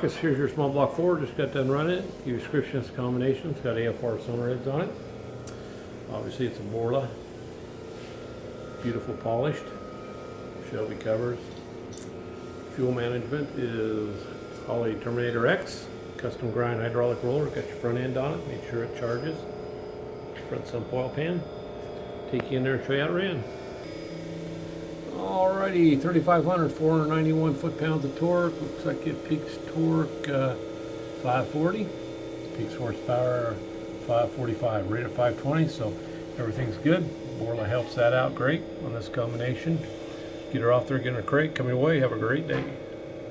Marcus. Here's your small block Ford. Just got done running it. Your description is combination. It's got AFR cylinder heads on it. Obviously it's a Borla. Beautiful polished. Shelby covers. Fuel management is Holley Terminator X. Custom grind hydraulic roller. Got your front end on it. Make sure it charges. Front sump oil pan. Take you in there and show you how it ran. Alrighty, 3,500, 491 foot-pounds of torque. Looks like it peaks torque 540. Peaks horsepower 545. Rate of 520, so everything's good. Borla helps that out great on this combination. Get her off there, get in her crate, come your way. Have a great day.